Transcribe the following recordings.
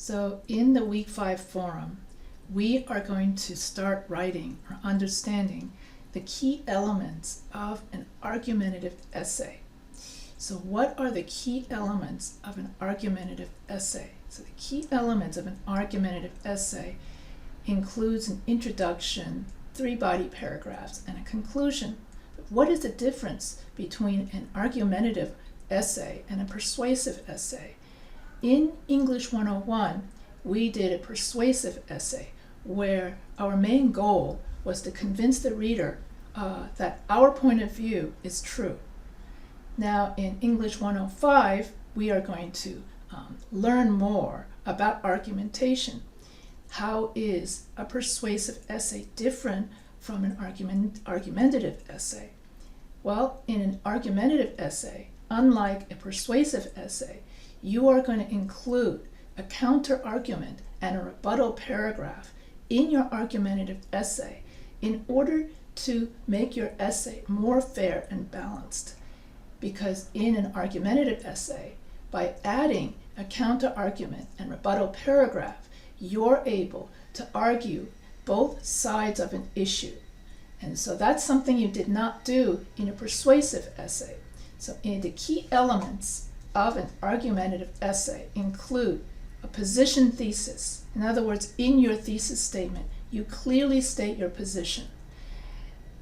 So in the Week 5 forum, we are going to start writing or understanding the key elements of an argumentative essay. So what are the key elements of an argumentative essay? So the key elements of an argumentative essay includes an introduction, 3 body paragraphs, and a conclusion. But what is the difference between an argumentative essay and a persuasive essay? In English 101, we did a persuasive essay where our main goal was to convince the reader that our point of view is true. Now in English 105, we are going to learn more about argumentation. How is a persuasive essay different from an argumentative essay? Well, in an argumentative essay, unlike a persuasive essay, you are going to include a counter-argument and a rebuttal paragraph in your argumentative essay in order to make your essay more fair and balanced. Because in an argumentative essay, by adding a counter-argument and rebuttal paragraph, you're able to argue both sides of an issue. And so that's something you did not do in a persuasive essay. So the key elements of an argumentative essay include a position thesis. In other words, in your thesis statement, you clearly state your position.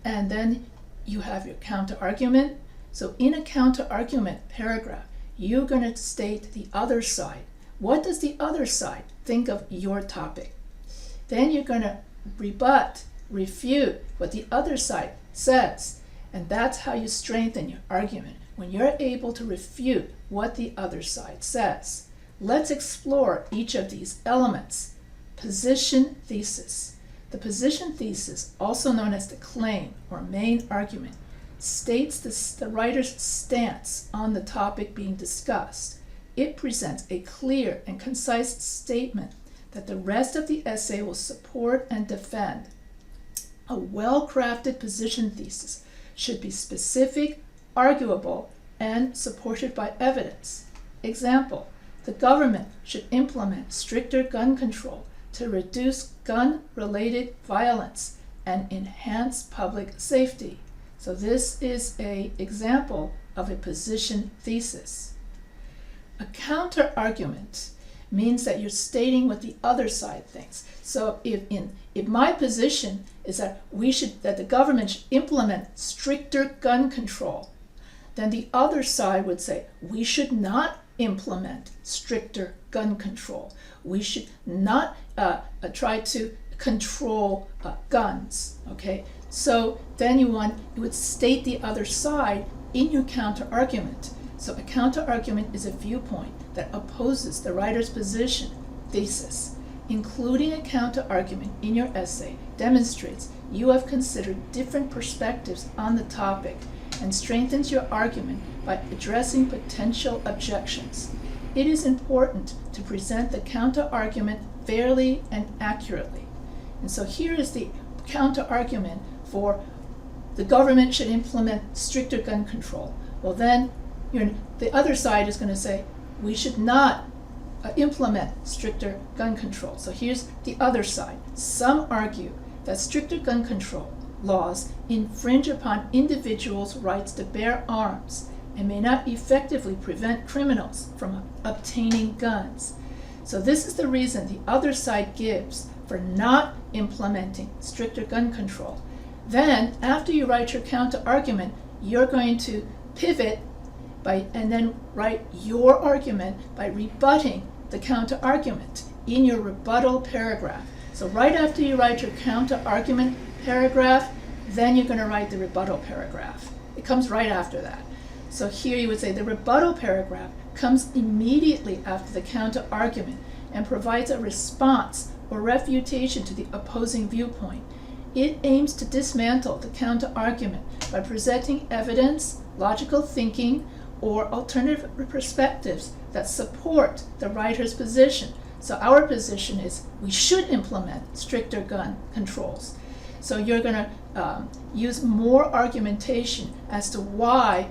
And then you have your counter-argument. So in a counter-argument paragraph, you're going to state the other side. What does the other side think of your topic? Then you're going to refute what the other side says. And that's how you strengthen your argument, when you're able to refute what the other side says. Let's explore each of these elements. Position thesis. The position thesis, also known as the claim or main argument, states the writer's stance on the topic being discussed. It presents a clear and concise statement that the rest of the essay will support and defend. A well-crafted position thesis should be specific, arguable, and supported by evidence. Example, the government should implement stricter gun control to reduce gun-related violence and enhance public safety. So this is an example of a position thesis. A counter-argument means that you're stating what the other side thinks. So if my position is that the government should implement stricter gun control, then the other side would say we should not implement stricter gun control. We should not try to control guns. Okay, so then you would state the other side in your counter-argument. So a counter-argument is a viewpoint that opposes the writer's position, thesis. Including a counter-argument in your essay demonstrates you have considered different perspectives on the topic and strengthens your argument by addressing potential objections. It is important to present the counter-argument fairly and accurately. And so here is the counter-argument for the government should implement stricter gun control. Well then, the other side is going to say we should not implement stricter gun control. So here's the other side. Some argue that stricter gun control laws infringe upon individuals' rights to bear arms and may not effectively prevent criminals from obtaining guns. So this is the reason the other side gives for not implementing stricter gun control. Then, after you write your counter-argument, you're going to pivot and then write your argument by rebutting the counter-argument in your rebuttal paragraph. So right after you write your counter-argument paragraph, then you're going to write the rebuttal paragraph. It comes right after that. So here you would say the rebuttal paragraph comes immediately after the counter-argument and provides a response or refutation to the opposing viewpoint. It aims to dismantle the counter-argument by presenting evidence, logical thinking, or alternative perspectives that support the writer's position. So our position is we should implement stricter gun controls. So you're going to use more argumentation as to why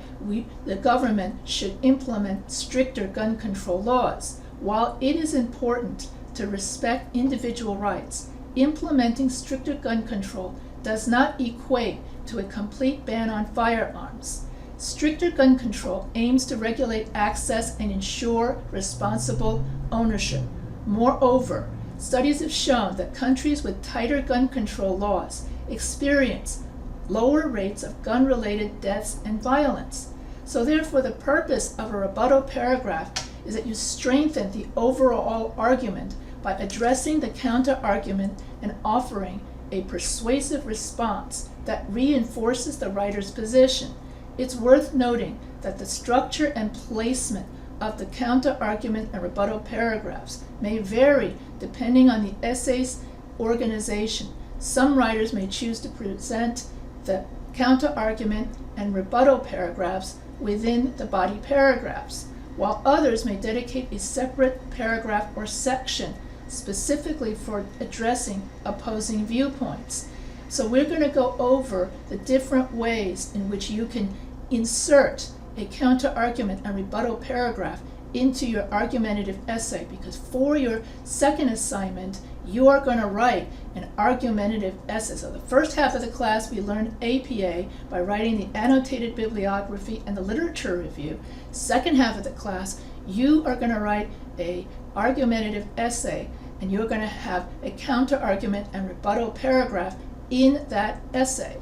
the government should implement stricter gun control laws. While it is important to respect individual rights, implementing stricter gun control does not equate to a complete ban on firearms. Stricter gun control aims to regulate access and ensure responsible ownership. Moreover, studies have shown that countries with tighter gun control laws experience lower rates of gun-related deaths and violence. So therefore, the purpose of a rebuttal paragraph is that you strengthen the overall argument by addressing the counter-argument and offering a persuasive response that reinforces the writer's position. It's worth noting that the structure and placement of the counter-argument and rebuttal paragraphs may vary depending on the essay's organization. Some writers may choose to present the counter-argument and rebuttal paragraphs within the body paragraphs, while others may dedicate a separate paragraph or section specifically for addressing opposing viewpoints. So we're going to go over the different ways in which you can insert a counter-argument and rebuttal paragraph into your argumentative essay, because for your second assignment, you are going to write an argumentative essay. So the first half of the class, we learned APA by writing the annotated bibliography and the literature review. Second half of the class, you are going to write a argumentative essay, and you're going to have a counter-argument and rebuttal paragraph in that essay.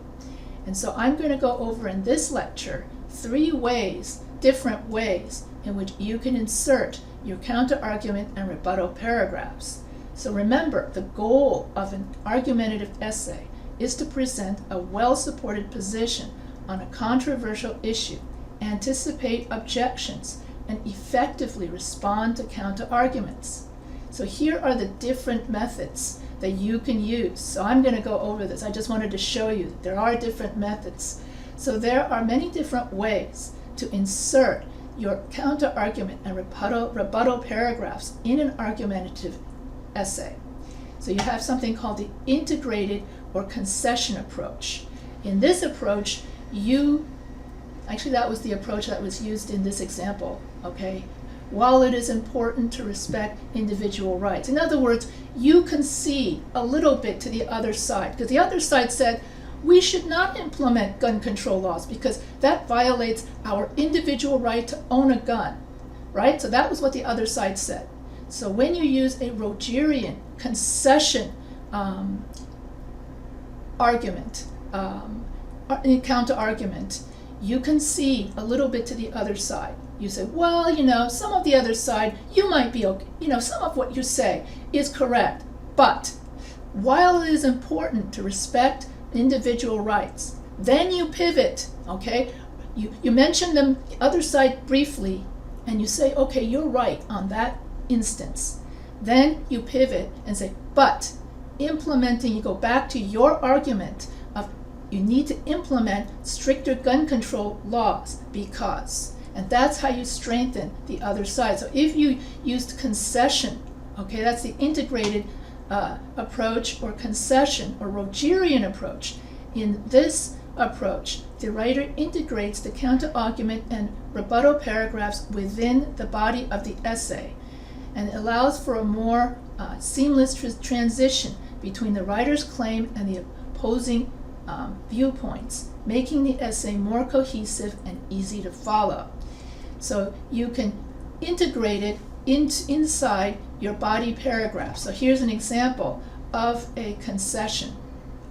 And so I'm going to go over in this lecture 3 ways, different ways, in which you can insert your counter-argument and rebuttal paragraphs. So remember, the goal of an argumentative essay is to present a well-supported position on a controversial issue, anticipate objections, and effectively respond to counter-arguments. So here are the different methods that you can use. So I'm going to go over this. I just wanted to show you that there are different methods. So there are many different ways to insert your counter-argument and rebuttal paragraphs in an argumentative essay. So you have something called the integrated or concession approach. In this approach, actually that was the approach that was used in this example, okay? While it is important to respect individual rights. In other words, you concede a little bit to the other side, because the other side said, we should not implement gun control laws because that violates our individual right to own a gun, right? So that was what the other side said. So when you use a Rogerian concession argument, counter-argument, you concede a little bit to the other side. You say, well, some of the other side, you might be okay. Some of what you say is correct. But while it is important to respect individual rights, then you pivot, okay? You mention the other side briefly, and you say, okay, you're right on that instance. Then you pivot and say, but implementing, you go back to your argument of you need to implement stricter gun control laws because, and that's how you strengthen the other side. So if you used concession, okay, that's the integrated approach or concession or Rogerian approach. In this approach, the writer integrates the counter-argument and rebuttal paragraphs within the body of the essay and allows for a more seamless transition between the writer's claim and the opposing viewpoints, making the essay more cohesive and easy to follow. So you can integrate it inside your body paragraph. So here's an example of a concession.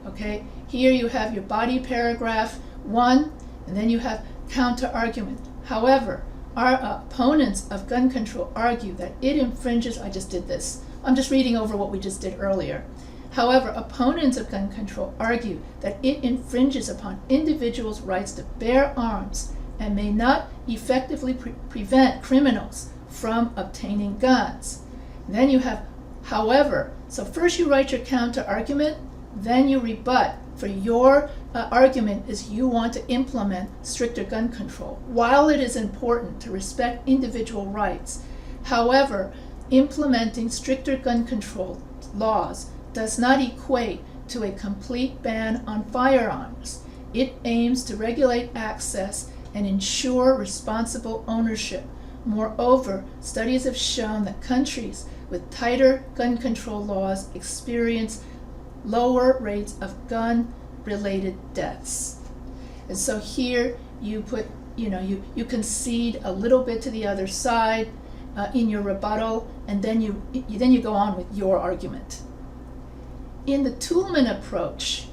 Okay, here you have your body paragraph 1, and then you have counter-argument. However, our opponents of gun control argue that it infringes, I just did this, I'm just reading over what we just did earlier. However, opponents of gun control argue that it infringes upon individuals' rights to bear arms and may not effectively prevent criminals from obtaining guns. Then you have, however, so first you write your counter-argument, then you rebut. For your argument is you want to implement stricter gun control. While it is important to respect individual rights, however, implementing stricter gun control laws does not equate to a complete ban on firearms. It aims to regulate access and ensure responsible ownership. Moreover, studies have shown that countries with tighter gun control laws experience lower rates of gun-related deaths. And so here you put, you concede a little bit to the other side in your rebuttal, and then you go on with your argument. In the Toulmin approach,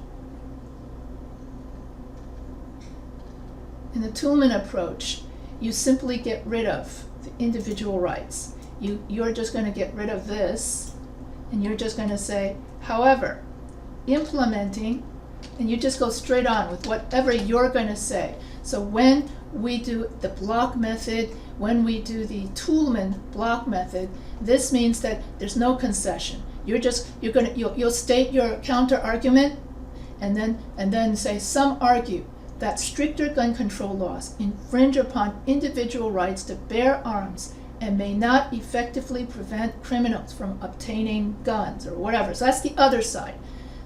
you simply get rid of the individual rights. You're just going to get rid of this, and you're just going to say, however, implementing, and you just go straight on with whatever you're going to say. So when we do the block method, when we do the Toulmin block method, this means that there's no concession. You'll state your counter argument, and then say, some argue that stricter gun control laws infringe upon individual rights to bear arms and may not effectively prevent criminals from obtaining guns, or whatever. So that's the other side.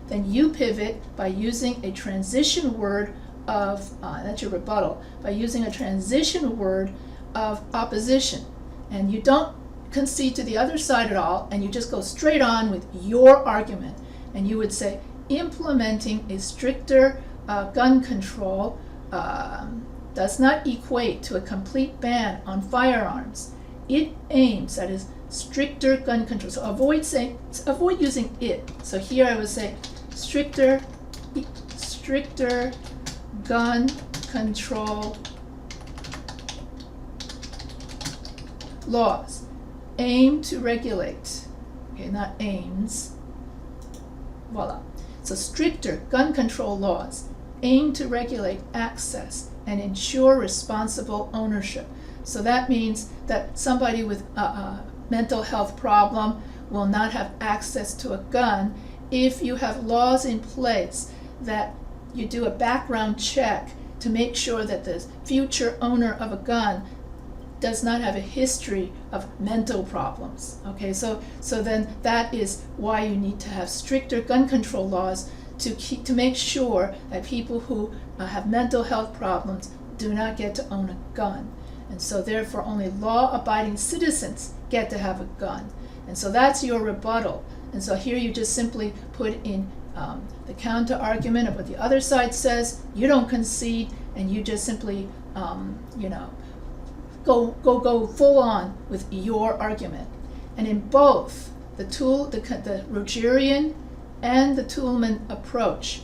Then you pivot by using a transition word of, that's your rebuttal, by using a transition word of opposition. And you don't concede to the other side at all, and you just go straight on with your argument. And you would say, implementing a stricter gun control does not equate to a complete ban on firearms. It aims, that is, stricter gun control. So avoid using it. So here I would say stricter gun control laws aim to regulate. Okay, not aims. Voila. So stricter gun control laws aim to regulate access and ensure responsible ownership. So that means that somebody with a mental health problem will not have access to a gun if you have laws in place that you do a background check to make sure that the future owner of a gun does not have a history of mental problems. Okay, so then that is why you need to have stricter gun control laws to make sure that people who have mental health problems do not get to own a gun. And so therefore only law-abiding citizens get to have a gun. And so that's your rebuttal. And so here you just simply put in the counter argument of what the other side says. You don't concede, and you just simply go full on with your argument. And in both the Rogerian and the Toulmin approach,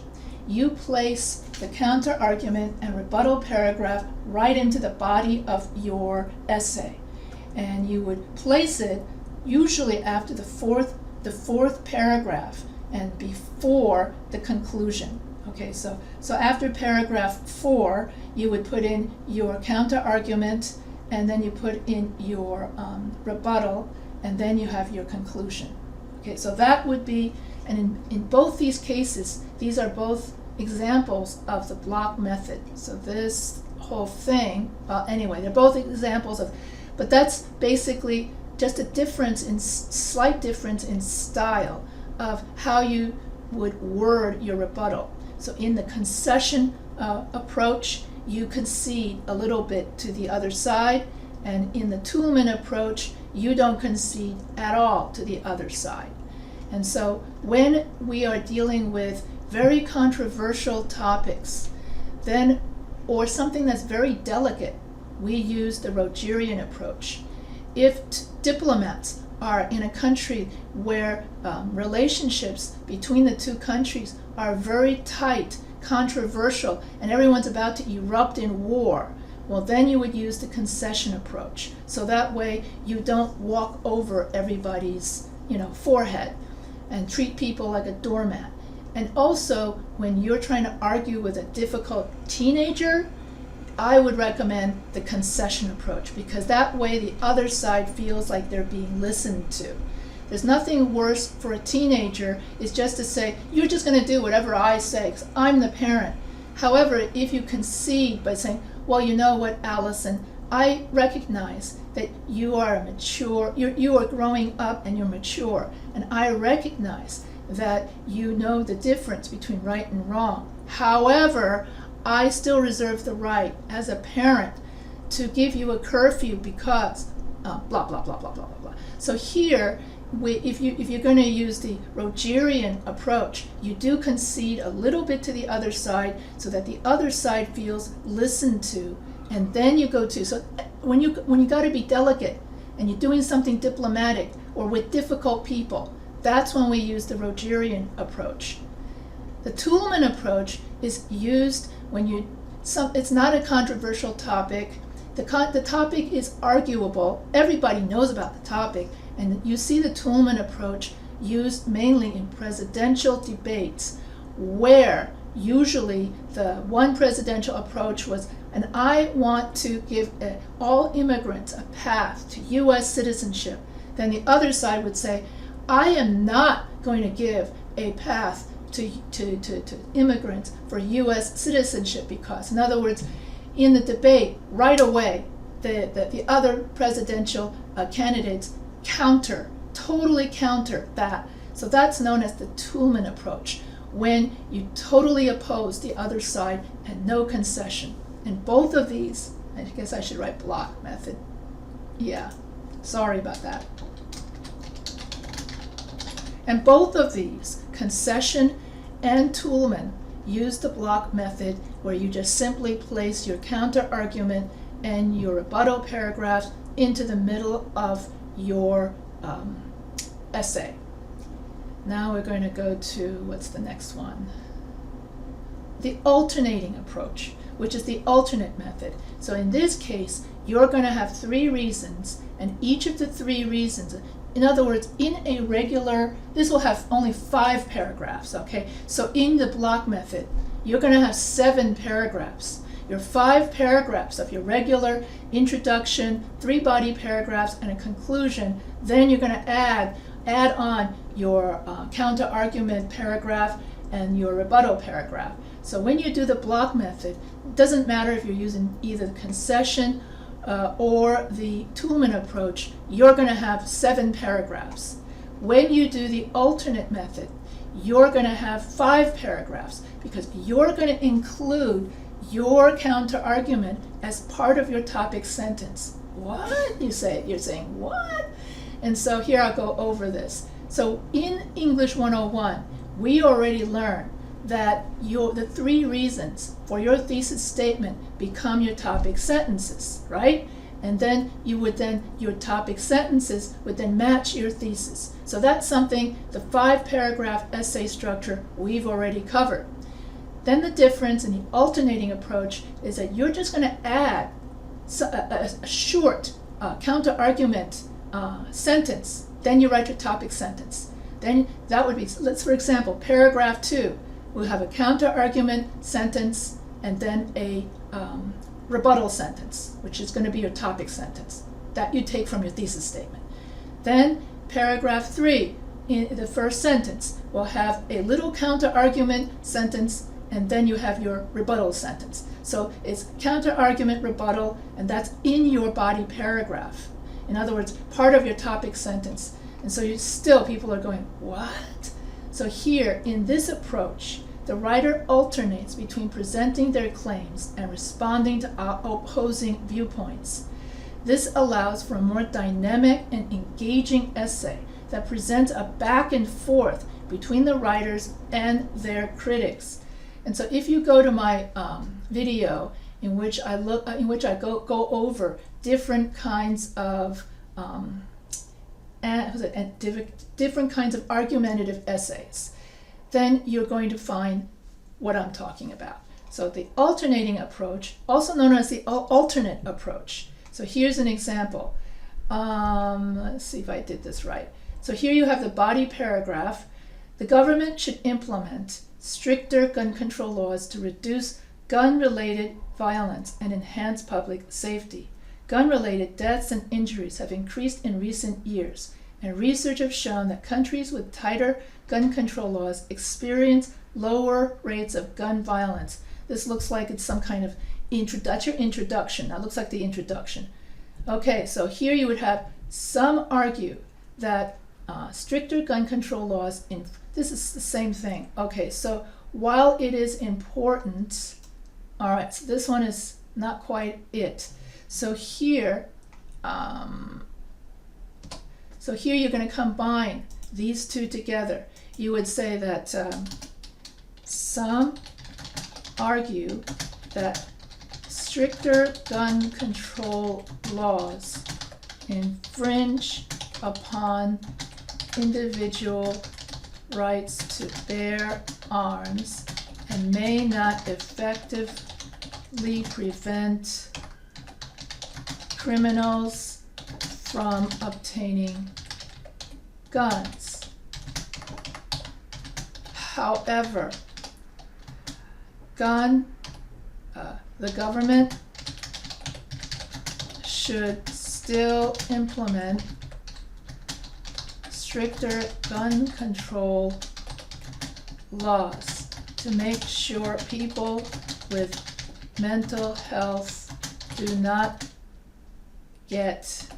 you place the counter argument and rebuttal paragraph right into the body of your essay, and you would place it usually after the fourth paragraph and before the conclusion. Okay, so after paragraph 4, you would put in your counter argument, and then you put in your rebuttal, and then you have your conclusion. Okay, so that would be, and in both these cases, these are both examples of the block method. So this whole thing, anyway, they're both examples of, but that's basically just a slight difference in style of how you would word your rebuttal. So in the concession approach, you concede a little bit to the other side, and in the Toulmin approach, you don't concede at all to the other side. And so when we are dealing with very controversial topics, then, or something that's very delicate, we use the Rogerian approach. If diplomats are in a country where relationships between the two countries are very tight, controversial, and everyone's about to erupt in war, well, then you would use the concession approach. So that way you don't walk over everybody's forehead and treat people like a doormat. And also, when you're trying to argue with a difficult teenager, I would recommend the concession approach, because that way the other side feels like they're being listened to. There's nothing worse for a teenager is just to say, you're just going to do whatever I say because I'm the parent. However, if you concede by saying, well, you know what, Allison, I recognize that you are mature, you are growing up and you're mature, and I recognize that you know the difference between right and wrong. However, I still reserve the right as a parent to give you a curfew because blah, blah, blah, blah, blah, blah, blah. So here if you're going to use the Rogerian approach, you do concede a little bit to the other side so that the other side feels listened to, and then you go to. So when you got to be delicate and you're doing something diplomatic or with difficult people, that's when we use the Rogerian approach. The Toulmin approach is used when it's not a controversial topic. The topic is arguable. Everybody knows about the topic. And you see the Toulmin approach used mainly in presidential debates, where usually the one presidential approach was, and I want to give all immigrants a path to U.S. citizenship. Then the other side would say, I am not going to give a path to immigrants for U.S. citizenship because, in other words, in the debate, right away, the other presidential candidates totally counter that. So that's known as the Toulmin approach, when you totally oppose the other side and no concession. And both of these, I guess I should write block method. Yeah, sorry about that. And both of these, concession and Toulmin, use the block method, where you just simply place your counter argument and your rebuttal paragraphs into the middle of your essay. Now we're going to go to, what's the next one? The alternating approach, which is the alternate method. So in this case, you're going to have 3 reasons, and each of the 3 reasons, in other words, in a regular, this will have only 5 paragraphs, okay? So in the block method, you're going to have 7 paragraphs. Your 5 paragraphs of your regular introduction, 3 body paragraphs, and a conclusion. Then you're going to add on your counter argument paragraph and your rebuttal paragraph. So when you do the block method, it doesn't matter if you're using either the concession or the Toulmin approach, you're going to have 7 paragraphs. When you do the alternate method, you're going to have 5 paragraphs, because you're going to include your counter argument as part of your topic sentence. What? You're saying what? And so here I'll go over this. So in English 101, we already learned that the 3 reasons for your thesis statement become your topic sentences, right? And then your topic sentences would then match your thesis. So that's something, the 5-paragraph essay structure, we've already covered. Then the difference in the alternating approach is that you're just going to add a short counter-argument sentence. Then you write your topic sentence. Then that would be, for example, paragraph 2 will have a counter-argument sentence and then a rebuttal sentence, which is going to be your topic sentence that you take from your thesis statement. Then paragraph 3, in the first sentence, will have a little counter-argument sentence, and then you have your rebuttal sentence. So it's counter-argument, rebuttal, and that's in your body paragraph. In other words, part of your topic sentence. And so people are going, what? So here, in this approach, the writer alternates between presenting their claims and responding to opposing viewpoints. This allows for a more dynamic and engaging essay that presents a back and forth between the writers and their critics. And so if you go to my video in which I go over different kinds of different kinds of argumentative essays, then you're going to find what I'm talking about. So the alternating approach, also known as the alternate approach. So here's an example. Let's see if I did this right. So here you have the body paragraph. The government should implement stricter gun control laws to reduce gun-related violence and enhance public safety. Gun-related deaths and injuries have increased in recent years, and research has shown that countries with tighter gun control laws experience lower rates of gun violence. This looks like it's some kind of introduction. That looks like the introduction. Okay, so here you would have some argue that stricter gun control laws, this is the same thing. Okay, so while it is important, all right, so this one is not quite it. So here, So here you're going to combine these two together. You would say that some argue that stricter gun control laws infringe upon individual rights to bear arms and may not effectively prevent criminals from obtaining guns. However, the government should still implement stricter gun control laws to make sure people with mental health do not get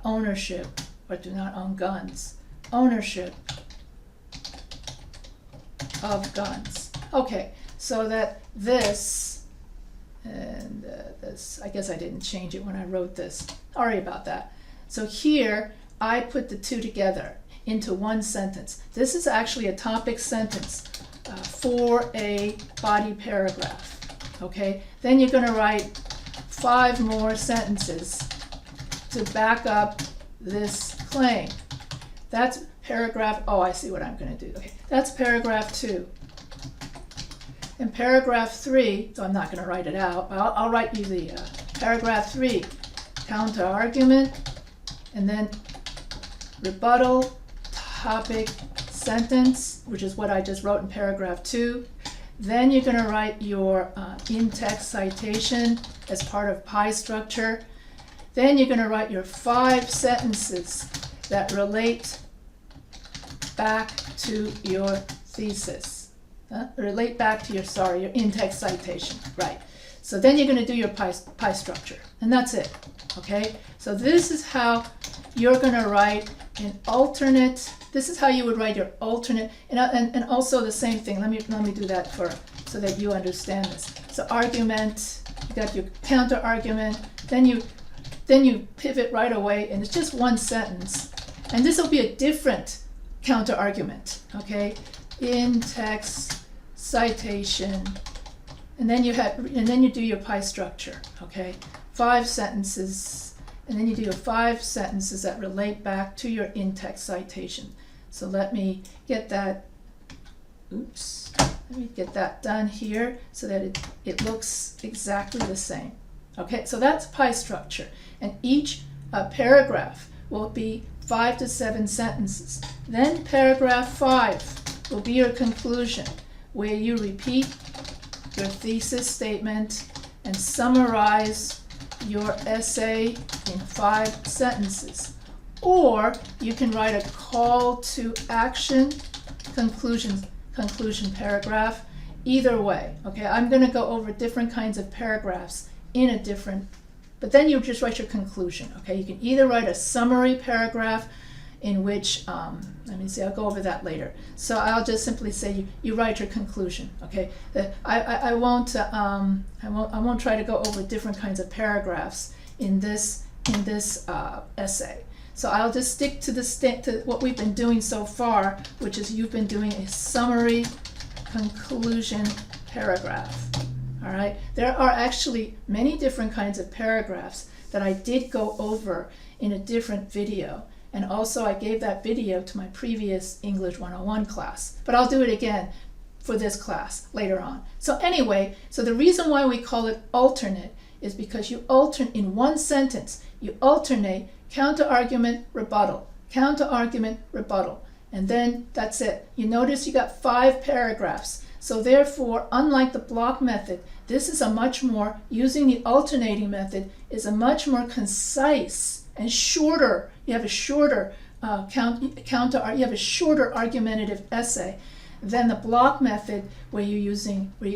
ownership or do not own guns. Ownership of guns. Okay, so that this, and this, I guess I didn't change it when I wrote this. Sorry about that. So here, I put the two together into one sentence. This is actually a topic sentence for a body paragraph. Okay, then you're going to write 5 more sentences to back up this claim. That's paragraph, oh, I see what I'm going to do. Okay, that's paragraph 2. In paragraph 3, so I'm not going to write it out, but I'll write you the paragraph 3, counter-argument, and then rebuttal, topic, sentence, which is what I just wrote in paragraph 2. Then you're going to write your in-text citation as part of pie structure. Then you're going to write your 5 sentences that relate back to your thesis. Relate back to your in-text citation, right. So then you're going to do your pie structure, and that's it, okay? So this is how you're going to write an alternate, this is how you would write your alternate, and also the same thing, let me do that so that you understand this. So argument, you got your counter argument, then you pivot right away, and it's just one sentence, and this will be a different counter argument, okay? In-text citation, and then you do your pie structure, okay? 5 sentences, and then you do your 5 sentences that relate back to your in-text citation. So let me get that, let me get that done here so that it looks exactly the same. Okay, so that's pie structure, and each paragraph will be 5 to 7 sentences. Then paragraph 5 will be your conclusion, where you repeat your thesis statement and summarize your essay in 5 sentences. Or you can write a call to action conclusion paragraph. Either way, okay? I'm going to go over different kinds of paragraphs in a different, but then you just write your conclusion, okay? You can either write a summary paragraph in which, let me see, I'll go over that later. So I'll just simply say you write your conclusion, okay? I won't try to go over different kinds of paragraphs in this essay. So I'll just stick to what we've been doing so far, which is you've been doing a summary conclusion paragraph. All right. There are actually many different kinds of paragraphs that I did go over in a different video. And also I gave that video to my previous English 101 class. But I'll do it again for this class later on. So anyway, so the reason why we call it alternate is because you alternate in one sentence. You alternate counter-argument, rebuttal, counter-argument, rebuttal. And then that's it. You notice you got 5 paragraphs. So therefore, unlike the block method, this is a much more, using the alternating method, is a much more concise and shorter, you have a shorter you have a shorter argumentative essay than the block method where you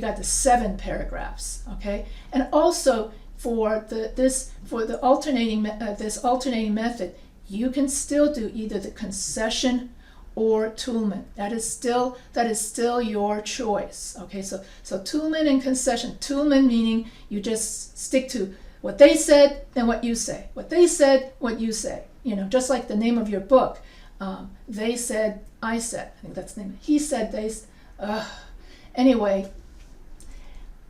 got the 7 paragraphs, okay? And also for this alternating method, you can still do either the concession or toolment. That is still your choice. Okay, so toolment and concession. Toolment meaning you just stick to what they said, then what you say. What they said, what you say. just like the name of your book. They said, I said. I think that's the name. He said, they. Anyway,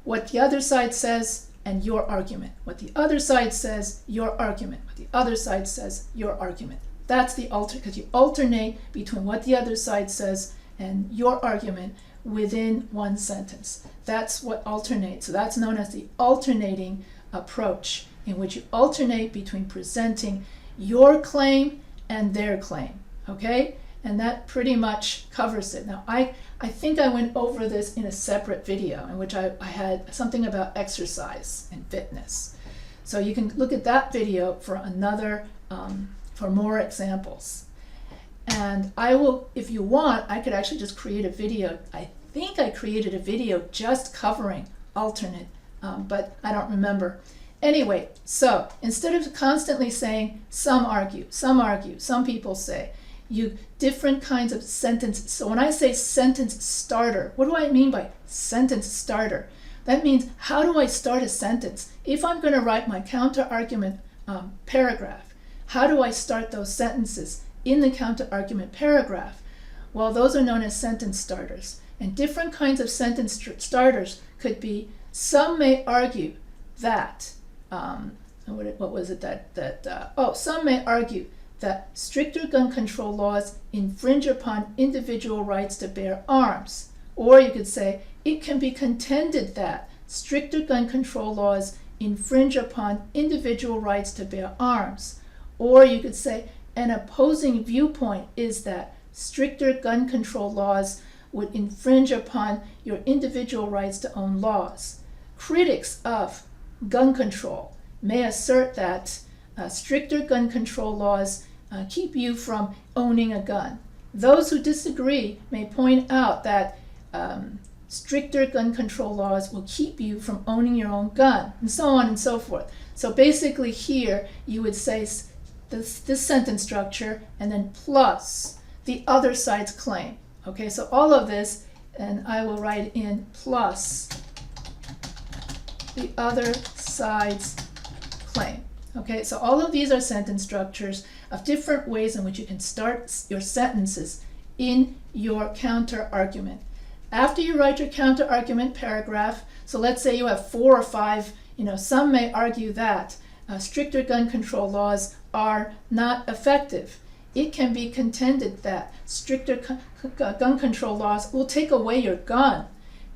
what the other side says and your argument. What the other side says, your argument. What the other side says, your argument. That's the because you alternate between what the other side says and your argument within one sentence. That's what alternates. So that's known as the alternating approach, in which you alternate between presenting your claim and their claim. Okay? And that pretty much covers it. Now, I think I went over this in a separate video in which I had something about exercise and fitness. So you can look at that video for another, for more examples. And I will, if you want, I could actually just create a video. I think I created a video just covering alternate, but I don't remember. Anyway, so instead of constantly saying some argue, some people say, you different kinds of sentences. So when I say sentence starter, what do I mean by sentence starter? That means, how do I start a sentence? If I'm going to write my counter-argument paragraph, how do I start those sentences in the counter-argument paragraph? Well, those are known as sentence starters. And different kinds of sentence starters could be, some may argue that, what was it some may argue that stricter gun control laws infringe upon individual rights to bear arms. Or you could say, it can be contended that stricter gun control laws infringe upon individual rights to bear arms. Or you could say, an opposing viewpoint is that stricter gun control laws would infringe upon your individual rights to own laws. Critics of gun control may assert that stricter gun control laws keep you from owning a gun. Those who disagree may point out that stricter gun control laws will keep you from owning your own gun, and so on and so forth. So basically here you would say this sentence structure and then plus the other side's claim. Okay, so all of this, and I will write in plus the other side's claim. Okay, so all of these are sentence structures of different ways in which you can start your sentences in your counter-argument. After you write your counter-argument paragraph, so let's say you have 4 or 5, some may argue that stricter gun control laws are not effective. It can be contended that stricter gun control laws will take away your gun.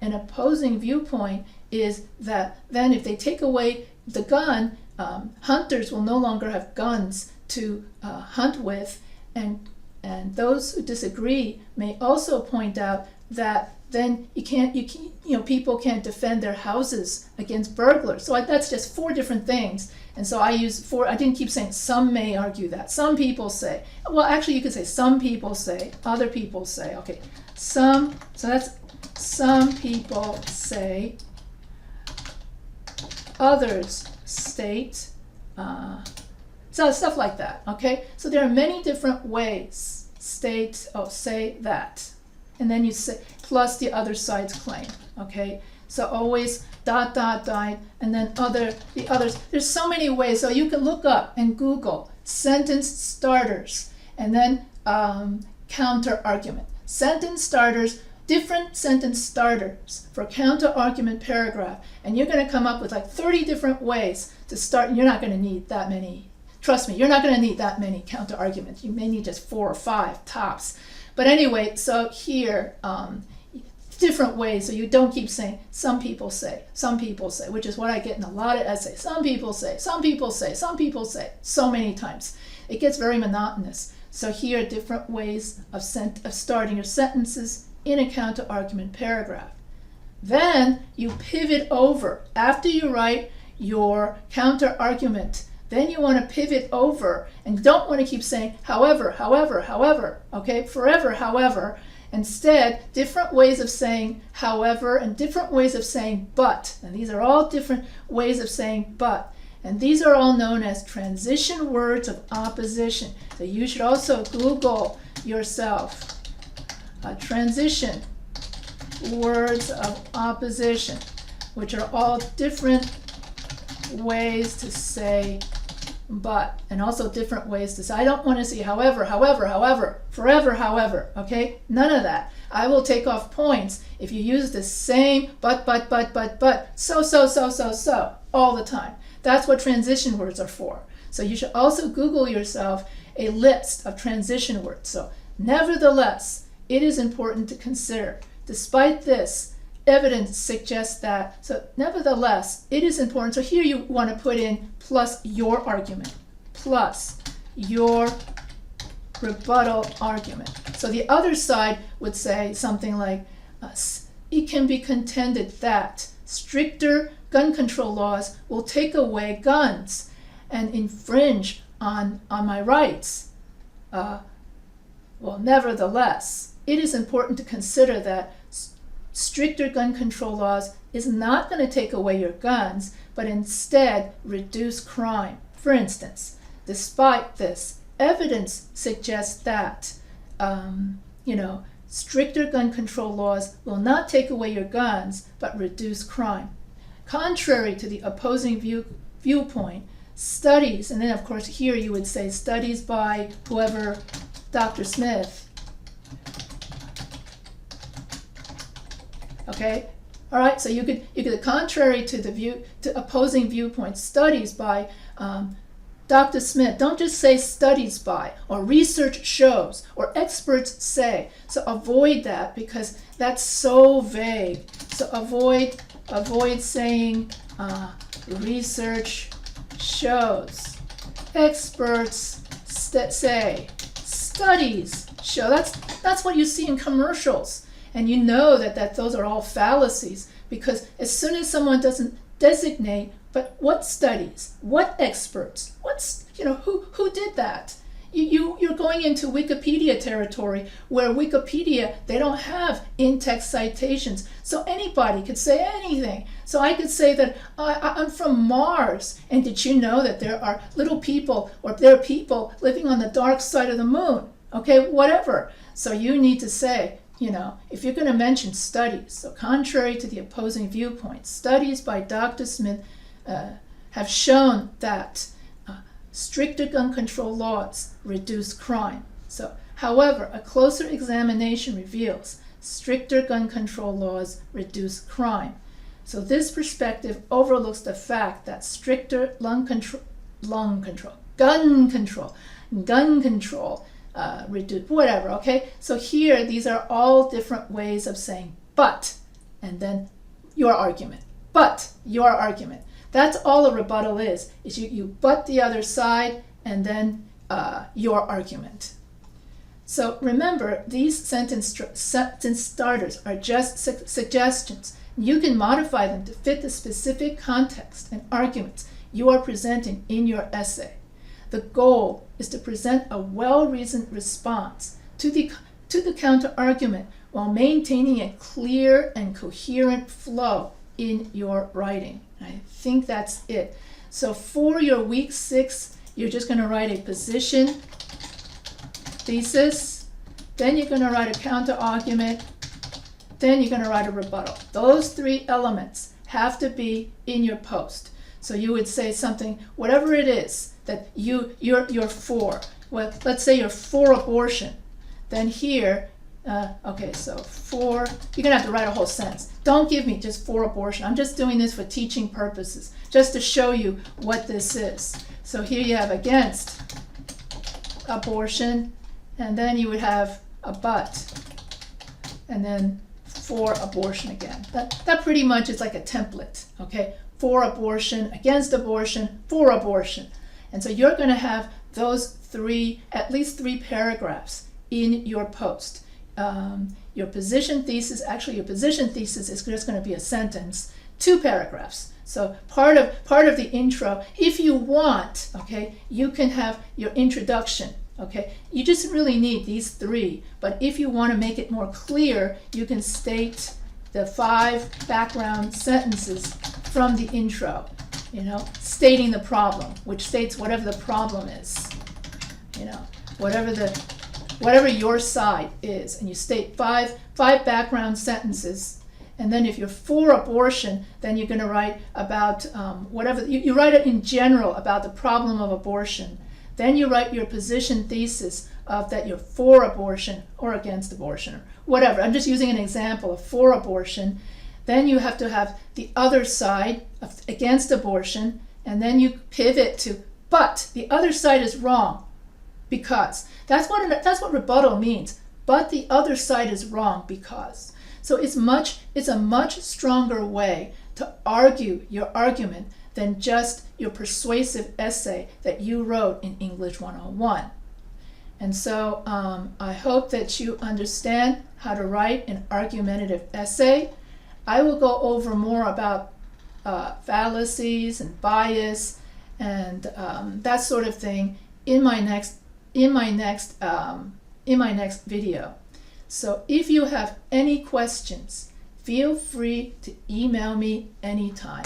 An opposing viewpoint is that then if they take away the gun, hunters will no longer have guns to hunt with, and those who disagree may also point out that then people can't defend their houses against burglars. So that's just 4 different things. And so I use 4. I didn't keep saying some may argue that. Some people say. Well, actually, you could say some people say, other people say. Okay, so that's some people say, others state. So stuff like that. Okay, so there are many different ways. State, say that, and then you say plus the other side's claim. Okay, so always ... and then the others. There's so many ways. So you can look up and Google sentence starters and then counter argument. Sentence starters, different sentence starters for counter argument paragraph, and you're going to come up with like 30 different ways to start. You're not going to need that many. Trust me, you're not going to need that many counter arguments. You may need just 4 or 5 tops. But anyway, so here, different ways, so you don't keep saying some people say, which is what I get in a lot of essays. Some people say, some people say, some people say, so many times. It gets very monotonous. So here are different ways of starting your sentences in a counter-argument paragraph. Then you pivot over. After you write your counter-argument, then you want to pivot over and don't want to keep saying however, okay, forever, however. Instead, different ways of saying however and different ways of saying but. And these are all different ways of saying but. And these are all known as transition words of opposition. So you should also Google yourself transition words of opposition, which are all different ways to say but, and also different ways to say, I don't want to see however, forever, however, okay? None of that. I will take off points if you use the same but, so, all the time. That's what transition words are for. So you should also Google yourself a list of transition words. So, nevertheless, it is important to consider. Despite this, evidence suggests that. So, nevertheless, it is important. So here you want to put in plus your argument, plus your rebuttal argument. So the other side would say something like, it can be contended that stricter gun control laws will take away guns and infringe on my rights. Well, nevertheless, it is important to consider that stricter gun control laws is not going to take away your guns, but instead reduce crime. For instance, despite this, evidence suggests that, stricter gun control laws will not take away your guns, but reduce crime. Contrary to the opposing viewpoint, studies, and then of course here you would say studies by whoever, Dr. Smith. Okay, all right. So you could contrary to opposing viewpoints, studies by Dr. Smith. Don't just say studies by, or research shows, or experts say. So avoid that because that's so vague. So avoid saying research shows, experts say, studies show. That's what you see in commercials, and you know that those are all fallacies because as soon as someone doesn't designate, but what studies, what experts, who did that? You're going into Wikipedia territory where Wikipedia, they don't have in-text citations. So anybody could say anything. So I could say that I'm from Mars. And did you know that there are little people, or there are people living on the dark side of the moon? Okay, whatever. So you need to say, if you're going to mention studies, so contrary to the opposing viewpoint, studies by Dr. Smith have shown that stricter gun control laws reduce crime. So, however, a closer examination reveals stricter gun control laws reduce crime. So this perspective overlooks the fact that stricter gun control, reduce, whatever, okay? So here, these are all different ways of saying but, and then your argument. But your argument. That's all a rebuttal is you but the other side and then your argument. So remember, these sentence starters are just suggestions. You can modify them to fit the specific context and arguments you are presenting in your essay. The goal is to present a well-reasoned response to the counter-argument while maintaining a clear and coherent flow in your writing. I think that's it. So for your week 6, you're just going to write a position thesis, then you're going to write a counter-argument, then you're going to write a rebuttal. Those 3 elements have to be in your post. So you would say something, whatever it is that you're for. Well, let's say you're for abortion. Then here, so for, you're going to have to write a whole sentence. Don't give me just for abortion. I'm just doing this for teaching purposes, just to show you what this is. So here you have against abortion, and then you would have a but, and then for abortion again. That pretty much is like a template, okay? For abortion, against abortion, for abortion. And so you're going to have those at least 3 paragraphs in your post. Your position thesis is just going to be a sentence, 2 paragraphs. So part of the intro, if you want, okay, you can have your introduction, okay. You just really need these 3, but if you want to make it more clear, you can state the 5 background sentences from the intro, stating the problem, which states whatever the problem is, whatever your side is, and you state five background sentences, And then if you're for abortion, then you're going to write about whatever, you write it in general about the problem of abortion. Then you write your position thesis of that you're for abortion or against abortion or whatever. I'm just using an example of for abortion. Then you have to have the other side of against abortion, and then you pivot to, but the other side is wrong because. That's what rebuttal means. But the other side is wrong because. So it's a much stronger way to argue your argument than just your persuasive essay that you wrote in English 101. And so I hope that you understand how to write an argumentative essay. I will go over more about fallacies and bias and that sort of thing in my next video. So if you have any questions, feel free to email me anytime.